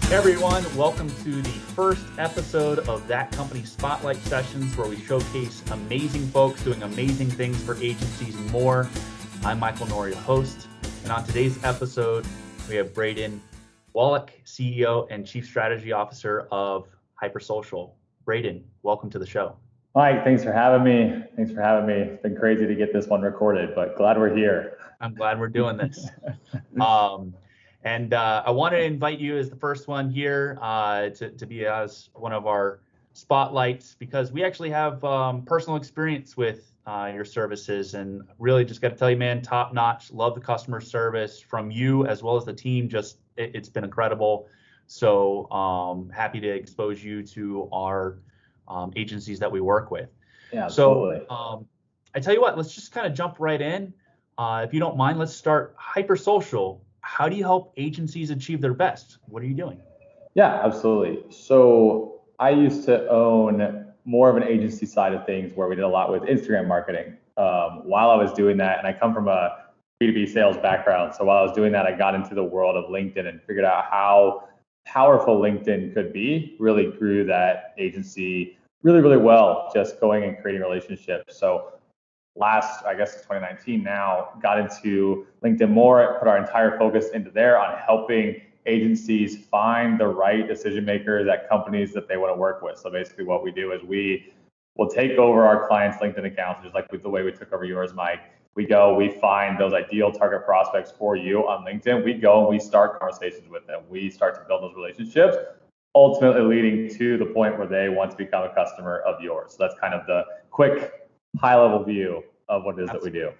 Hey everyone, welcome to the first episode of That Company Spotlight Sessions, where we showcase amazing folks doing amazing things for agencies and more. I'm Michael Norrie, host, and on today's episode, we have Braden, Wallake, CEO and Chief Strategy Officer of HyperSocial. Braden, welcome to the show. Mike, thanks for having me. It's been crazy to get this one recorded, but glad we're here. I'm glad we're doing this. And I wanted to invite you as the first one here to be as one of our spotlights, because we actually have personal experience with your services, and really just got to tell you, man, top notch. Love the customer service from you as well as the team. Just it's been incredible. So happy to expose you to our agencies that we work with. Yeah, absolutely. So I tell you what, let's just kind of jump right in. If you don't mind, let's start. HyperSocial. How do you help agencies achieve their best? What are you doing? Yeah, absolutely. So I used to own more of an agency side of things where we did a lot with Instagram marketing. While I was doing that, and I come from a B2B sales background, so while I was doing that, I got into the world of LinkedIn and figured out how powerful LinkedIn could be. Really grew that agency really, really well, just going and creating relationships. So I guess it's 2019 now, got into LinkedIn more, put our entire focus into there on helping agencies find the right decision makers at companies that they want to work with. So basically what we do is we will take over our clients' LinkedIn accounts, just like with the way we took over yours, Mike. We find those ideal target prospects for you on LinkedIn. We go and we start conversations with them. We start to build those relationships, ultimately leading to the point where they want to become a customer of yours. So that's kind of the quick high-level view of what it is that we do.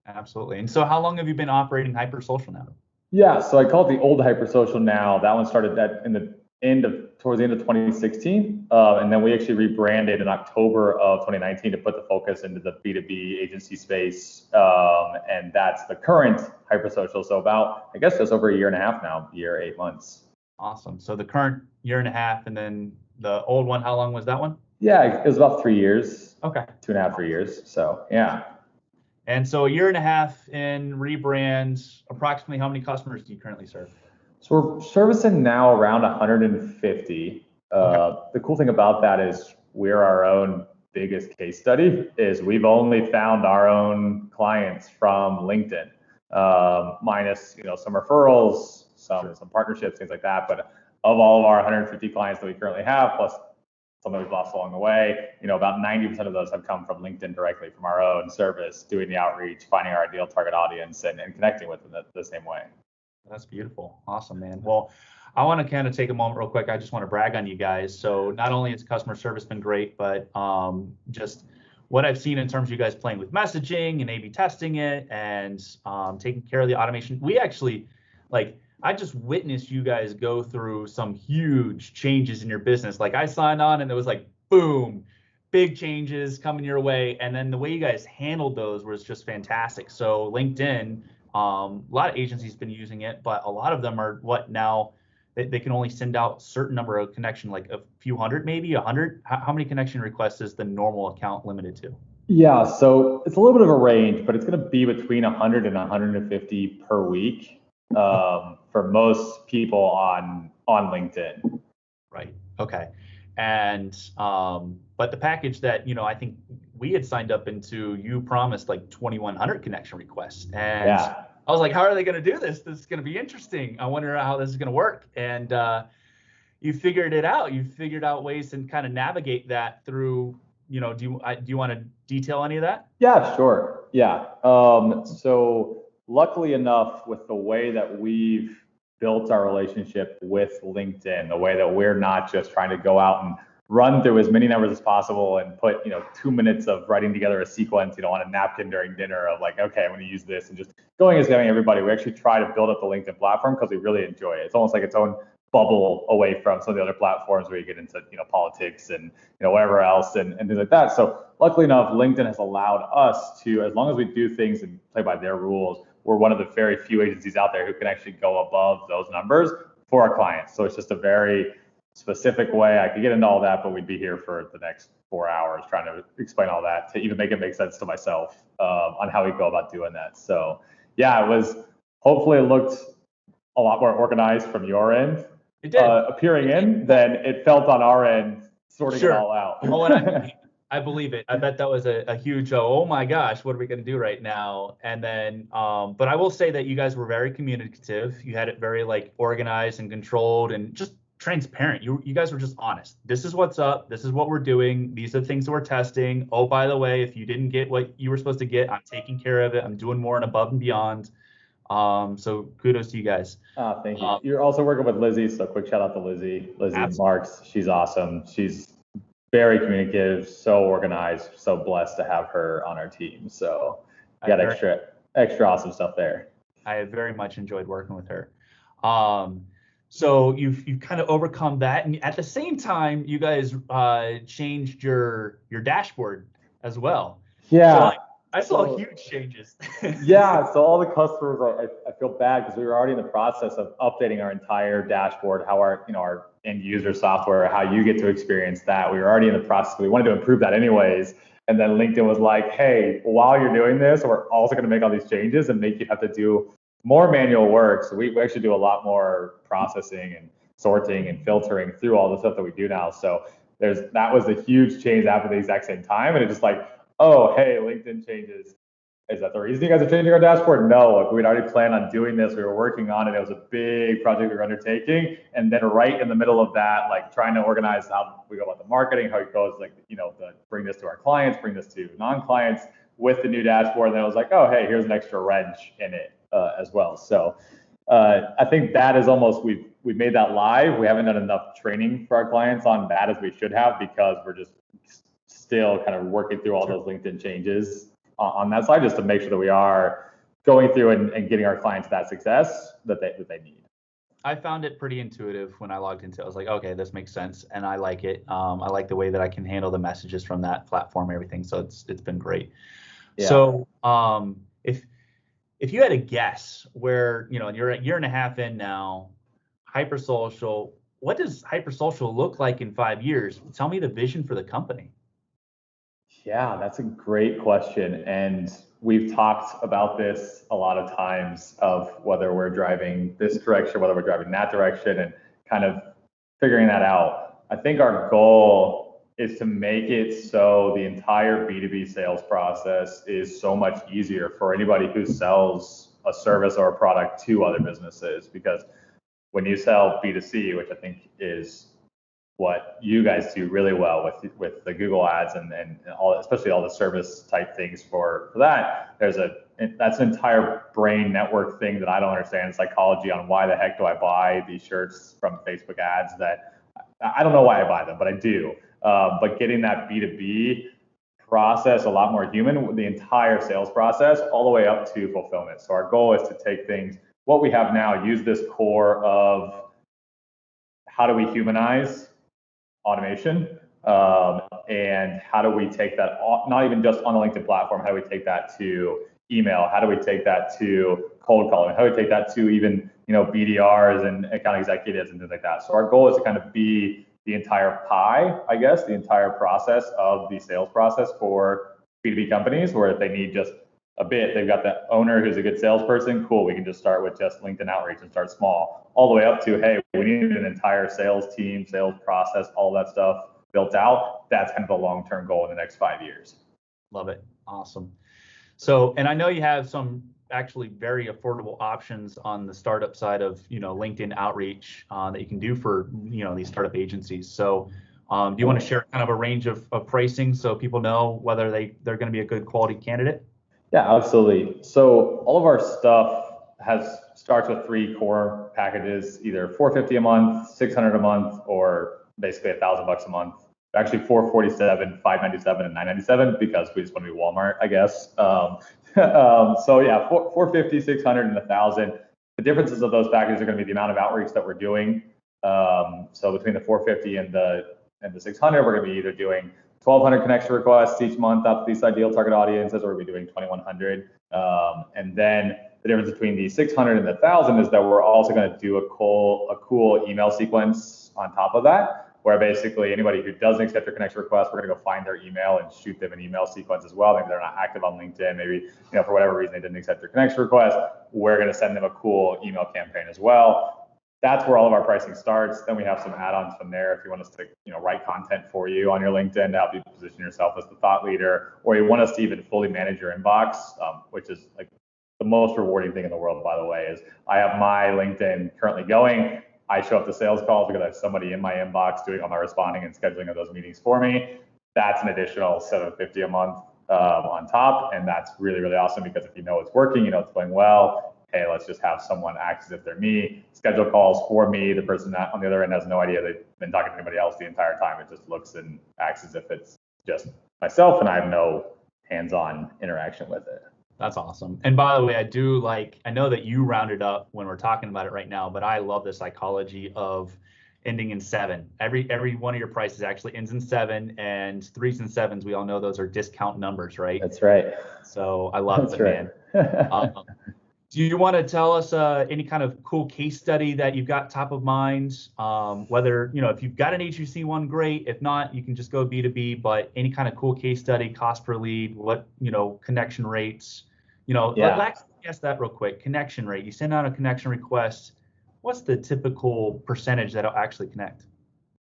Absolutely. And so how long have you been operating HyperSocial now? Yeah, so I call it the old HyperSocial now. That one started towards the end of 2016. And then we actually rebranded in October of 2019 to put the focus into the B2B agency space. And that's the current HyperSocial. So about, I guess, just over a year and a half now, 8 months. Awesome. So the current year and a half, and then the old one, how long was that one? Yeah, it was about 3 years. Okay. 2.5, 3 years. So yeah. And so a year and a half in rebrands, approximately how many customers do you currently serve? So we're servicing now around 150. Okay. The cool thing about that is we're our own biggest case study. Is we've only found our own clients from LinkedIn, minus some referrals, some partnerships, things like that. But of all of our 150 clients that we currently have, plus some that we've lost along the way, about 90% of those have come from LinkedIn directly from our own service, doing the outreach, finding our ideal target audience, and connecting with them the same way. That's beautiful. Awesome, man. Well, I want to kind of take a moment real quick. I just want to brag on you guys. So not only has customer service been great, but just what I've seen in terms of you guys playing with messaging and A/B testing it and taking care of the automation. We actually, I just witnessed you guys go through some huge changes in your business. Like I signed on and it was like, boom, big changes coming your way. And then the way you guys handled those was just fantastic. So LinkedIn, a lot of agencies been using it, but a lot of them are now they can only send out a certain number of connection, like a few hundred, maybe 100. How many connection requests is the normal account limited to? Yeah, so it's a little bit of a range, but it's going to be between 100 and 150 per week. For most people on LinkedIn. Right. Okay. And but the package that I think we had signed up into, you promised like 2,100 connection requests, and yeah. I was like, how are they going to do this? This is going to be interesting. I wonder how this is going to work. And you figured it out. You figured out ways to kind of navigate that through. Do you want to detail any of that? Yeah, sure. Yeah. So luckily enough, with the way that we've built our relationship with LinkedIn, the way that we're not just trying to go out and run through as many numbers as possible and put 2 minutes of writing together a sequence on a napkin during dinner of like, okay, I'm going to use this, and just going everybody. We actually try to build up the LinkedIn platform because we really enjoy it. It's almost like its own bubble away from some of the other platforms where you get into politics and whatever else and things like that. So luckily enough, LinkedIn has allowed us to, as long as we do things and play by their rules, we're one of the very few agencies out there who can actually go above those numbers for our clients. So it's just a very specific way. I could get into all that, but we'd be here for the next 4 hours trying to explain all that to even make it make sense to myself on how we go about doing that. So yeah, hopefully it looked a lot more organized from your end. It did. appearing in than it felt on our end sorting it Sure. all out. Oh, and I believe it. I bet that was a huge, oh my gosh, what are we going to do right now? And then, but I will say that you guys were very communicative. You had it very like organized and controlled and just transparent. You guys were just honest. This is what's up. This is what we're doing. These are the things that we're testing. Oh, by the way, if you didn't get what you were supposed to get, I'm taking care of it. I'm doing more and above and beyond. So kudos to you guys. Thank you. You're also working with Lizzie, so quick shout out to Lizzie Marks. She's awesome. She's very communicative, so organized, so blessed to have her on our team. So you got extra awesome stuff there. I have very much enjoyed working with her. So you've kind of overcome that, and at the same time, you guys changed your dashboard as well. Yeah. So I saw huge changes. Yeah. So all the customers, I feel bad because we were already in the process of updating our entire dashboard, how our end user software, how you get to experience that. We were already in the process. We wanted to improve that anyways. And then LinkedIn was like, hey, while you're doing this, we're also going to make all these changes and make you have to do more manual work. So we actually do a lot more processing and sorting and filtering through all the stuff that we do now. So that was a huge change after the exact same time. And it's just like, oh, hey, LinkedIn changes. Is that the reason you guys are changing our dashboard? No, like we'd already planned on doing this. We were working on it. It was a big project we were undertaking. And then right in the middle of that, like trying to organize how we go about the marketing, how it goes, like, bring this to our clients, bring this to non-clients with the new dashboard. And then it was like, oh, hey, here's an extra wrench in it as well. So I think that is almost, we've made that live. We haven't done enough training for our clients on that as we should have, because we're just still kind of working through all those LinkedIn changes on that side, just to make sure that we are going through and getting our clients that success that they need. I found it pretty intuitive when I logged into it. I was like, okay, this makes sense, and I like it. I like the way that I can handle the messages from that platform, everything. So it's been great. Yeah. So if you had a guess where, you're a year and a half in now, HyperSocial, what does HyperSocial look like in 5 years? Tell me the vision for the company. Yeah, that's a great question. And we've talked about this a lot of times, of whether we're driving this direction, whether we're driving that direction, and kind of figuring that out. I think our goal is to make it so the entire B2B sales process is so much easier for anybody who sells a service or a product to other businesses. Because when you sell B2C, which I think is what you guys do really well with the Google ads and all, especially all the service type things for that, that's an entire brain network thing that I don't understand psychology on. Why the heck do I buy these shirts from Facebook ads? That I don't know why I buy them, but I do. But getting that B2B process a lot more human, the entire sales process, all the way up to fulfillment. So our goal is to take things, what we have now, use this core of how do we humanize automation, and how do we take that, not even just on the LinkedIn platform, how do we take that to email? How do we take that to cold calling? How do we take that to even, BDRs and account executives and things like that? So our goal is to kind of be the entire pie, I guess, the entire process of the sales process for B2B companies, where if they need just a bit, they've got the owner who's a good salesperson, cool, we can just start with just LinkedIn outreach and start small, all the way up to, hey, we need an entire sales team, sales process, all that stuff built out. That's kind of the long-term goal in the next 5 years. Love it. Awesome. So, and I know you have some actually very affordable options on the startup side of, LinkedIn outreach that you can do for, these startup agencies. So do you want to share kind of a range of pricing so people know whether they're going to be a good quality candidate? Yeah, absolutely. So all of our stuff starts with 3 core packages, either $450 a month, $600 a month, or basically $1,000 a month. Actually, $447, $597, and $997, because we just want to be Walmart, I guess. So yeah, $450, $600, and $1,000. The differences of those packages are going to be the amount of outreach that we're doing. So between the $450 and the $600, we're going to be either doing 1,200 connection requests each month up to these ideal target audiences, or we'll be doing 2,100. And then the difference between the 600 and the 1,000 is that we're also going to do a cool email sequence on top of that, where basically anybody who doesn't accept your connection request, we're going to go find their email and shoot them an email sequence as well. Maybe they're not active on LinkedIn. Maybe, for whatever reason they didn't accept your connection request. We're going to send them a cool email campaign as well. that's where all of our pricing starts. Then we have some add-ons from there. If you want us to, write content for you on your LinkedIn to help you position yourself as the thought leader, or you want us to even fully manage your inbox, which is like the most rewarding thing in the world, by the way, is I have my LinkedIn currently going. I show up to sales calls because I have somebody in my inbox doing all my responding and scheduling of those meetings for me. That's an additional $750 a month on top, and that's really, really awesome because if you know it's working, you know it's going well. Hey, let's just have someone act as if they're me, schedule calls for me. The person on the other end has no idea they've been talking to anybody else the entire time. It just looks and acts as if it's just myself and I have no hands-on interaction with it. That's awesome. And by the way, I know that you rounded up when we're talking about it right now, but I love the psychology of ending in 7. Every one of your prices actually ends in 7, and 3s and 7s, we all know those are discount numbers, right? That's right. So I love it, right. man. Do you want to tell us any kind of cool case study that you've got top of mind? Whether, if you've got an HUC one, great. If not, you can just go B2B, but any kind of cool case study, cost per lead, what, connection rates, let's guess that real quick. Connection rate, you send out a connection request. What's the typical percentage that'll actually connect?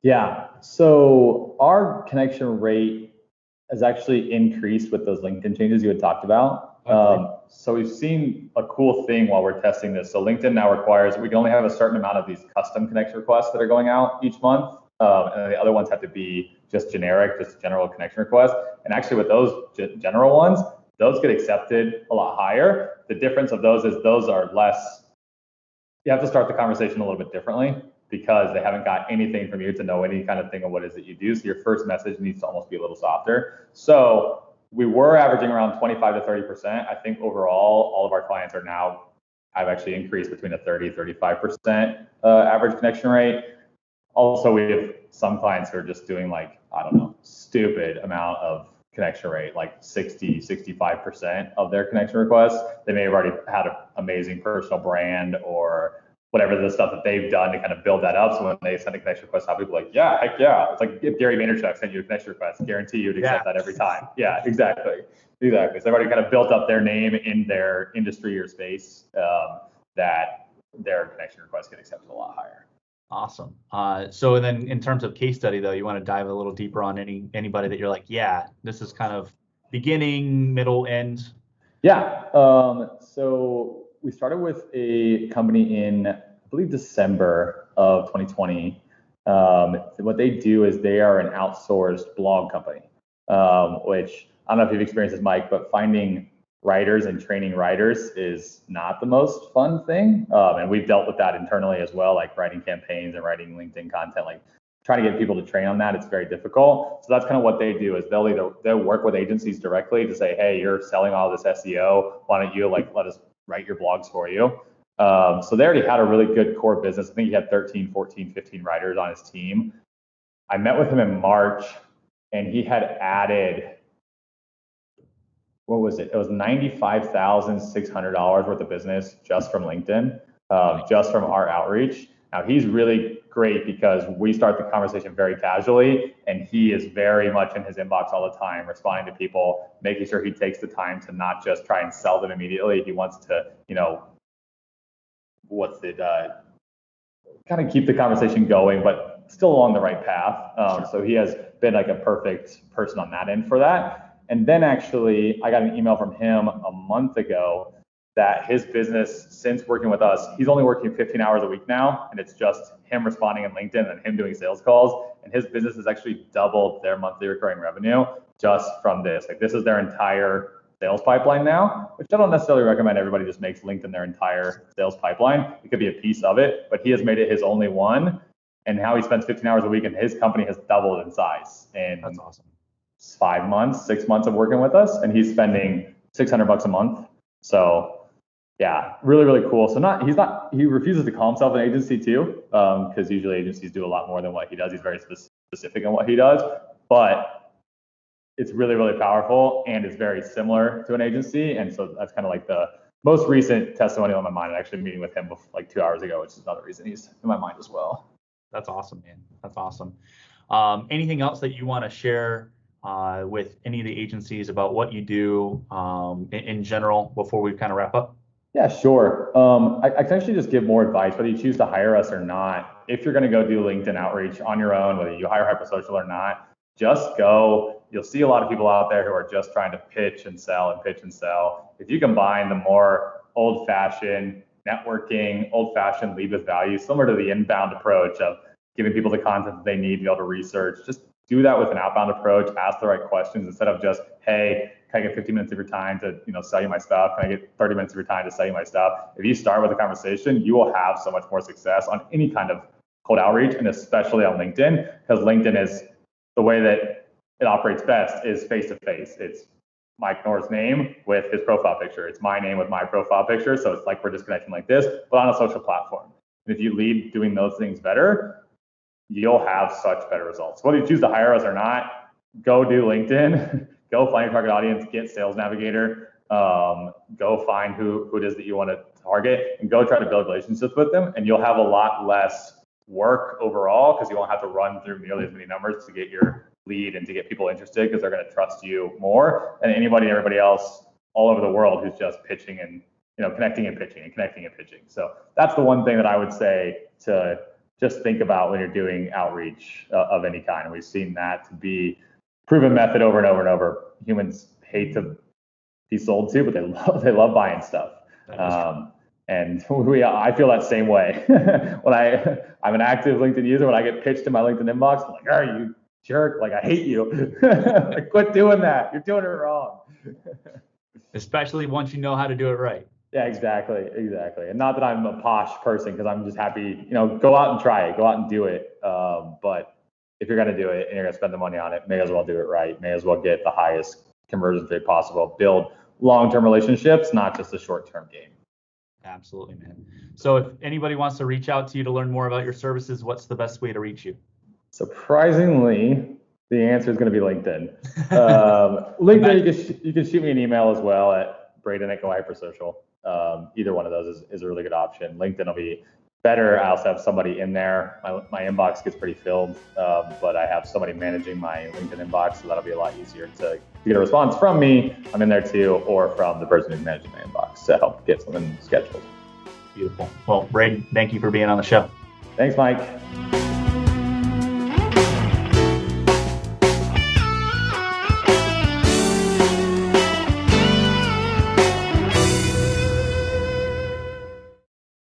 Yeah, so our connection rate has actually increased with those LinkedIn changes you had talked about. Okay. So we've seen a cool thing while we're testing this. So LinkedIn now requires we can only have a certain amount of these custom connection requests that are going out each month. And the other ones have to be just generic, just general connection requests. And actually with those general ones, those get accepted a lot higher. The difference of those is those are less, you have to start the conversation a little bit differently because they haven't got anything from you to know any kind of thing of what it is that you do. So your first message needs to almost be a little softer. So we were averaging around 25 to 30%. I think overall, all of our clients are now have actually increased between a 30, 35% average connection rate. Also, we have some clients who are just doing stupid amount of connection rate, like 60, 65% of their connection requests. They may have already had an amazing personal brand or whatever the stuff that they've done to kind of build that up. So when they send a connection request out, people are like, yeah, heck yeah. It's like if Gary Vaynerchuk sent you a connection request, guarantee you'd accept that every time. Yeah, exactly. So they've already kind of built up their name in their industry or space that their connection requests get accepted a lot higher. Awesome. So then in terms of case study, though, you want to dive a little deeper on anybody that you're like, yeah, this is kind of beginning, middle, end? Yeah. So we started with a company in, I believe, December of 2020. What they do is they are an outsourced blog company, which I don't know if you've experienced this, Mike, but finding writers and training writers is not the most fun thing. And we've dealt with that internally as well, like writing campaigns and writing LinkedIn content, like trying to get people to train on that. It's very difficult. So that's kind of what they do is they'll work with agencies directly to say, hey, you're selling all this SEO. Why don't you let us write your blogs for you? So they already had a really good core business. I think he had 13, 14, 15 writers on his team. I met with him in March and he had added, what was it? It was $95,600 worth of business just from LinkedIn, just from our outreach. Now he's really great because we start the conversation very casually and he is very much in his inbox all the time, responding to people, making sure he takes the time to not just try and sell them immediately. He wants to, kind of keep the conversation going, but still along the right path. So he has been like a perfect person on that end for that. And then actually, I got an email from him a month ago that his business, since working with us, he's only working 15 hours a week now, and it's just him responding in LinkedIn and him doing sales calls. And his business has actually doubled their monthly recurring revenue just from this. Like this is their entire sales pipeline now, which I don't necessarily recommend everybody just makes LinkedIn their entire sales pipeline. It could be a piece of it, but he has made it his only one. And now he spends 15 hours a week, and his company has doubled in size. And that's awesome. 5 months, 6 months of working with us, and he's spending $600 a month. So yeah, really, really cool. So he refuses to call himself an agency too, because usually agencies do a lot more than what he does. He's very specific in what he does, but it's really, really powerful and it's very similar to an agency. And so that's kind of like the most recent testimonial in my mind. I'm actually meeting with him like 2 hours ago, which is another reason he's in my mind as well. That's awesome, man. That's awesome. Anything else that you want to share with any of the agencies about what you do in general before we kind of wrap up? Yeah, sure. I can actually just give more advice, whether you choose to hire us or not. If you're going to go do LinkedIn outreach on your own, whether you hire HyperSocial or not, just go. You'll see a lot of people out there who are just trying to pitch and sell and pitch and sell. If you combine the more old-fashioned networking, old-fashioned lead with value, similar to the inbound approach of giving people the content that they need to be able to research, just do that with an outbound approach. Ask the right questions instead of just, hey, can I get 15 minutes of your time to, sell you my stuff? Can I get 30 minutes of your time to sell you my stuff? If you start with a conversation, you will have so much more success on any kind of cold outreach, and especially on LinkedIn, because LinkedIn is the way that it operates best is face to face. It's Mike Nor's name with his profile picture. It's my name with my profile picture. So it's like we're just connecting like this, but on a social platform. And if you lead doing those things better, you'll have such better results. Whether you choose to hire us or not, go do LinkedIn. Go find your target audience, get Sales Navigator, go find who it is that you want to target, and go try to build relationships with them. And you'll have a lot less work overall because you won't have to run through nearly as many numbers to get your lead and to get people interested, because they're going to trust you more than everybody else all over the world who's just pitching and connecting and pitching and connecting and pitching. So that's the one thing that I would say to just think about when you're doing outreach of any kind. And we've seen that to be proven method over and over and over. Humans hate to be sold to, but they love buying stuff. And I feel that same way. When I'm an active LinkedIn user, when I get pitched in my LinkedIn inbox, I'm like, "Oh, you jerk! Like, I hate you. Like, quit doing that. You're doing it wrong." Especially once you know how to do it right. Yeah, exactly. And not that I'm a posh person, because I'm just happy, go out and try it, go out and do it. But if you're going to do it and you're going to spend the money on it, may as well do it right. May as well get the highest conversion rate possible. Build long-term relationships, not just a short-term game. Absolutely, man. So if anybody wants to reach out to you to learn more about your services, what's the best way to reach you? Surprisingly, the answer is going to be LinkedIn. LinkedIn, you can shoot me an email as well at Braden at HyperSocial. Either one of those is a really good option. LinkedIn will be better. I also have somebody in there. My inbox gets pretty filled, but I have somebody managing my LinkedIn inbox, so that'll be a lot easier to get a response from me. I'm in there too, or from the person who's managing my inbox to help get something scheduled. Beautiful. Well, Braden, thank you for being on the show. Thanks, Mike.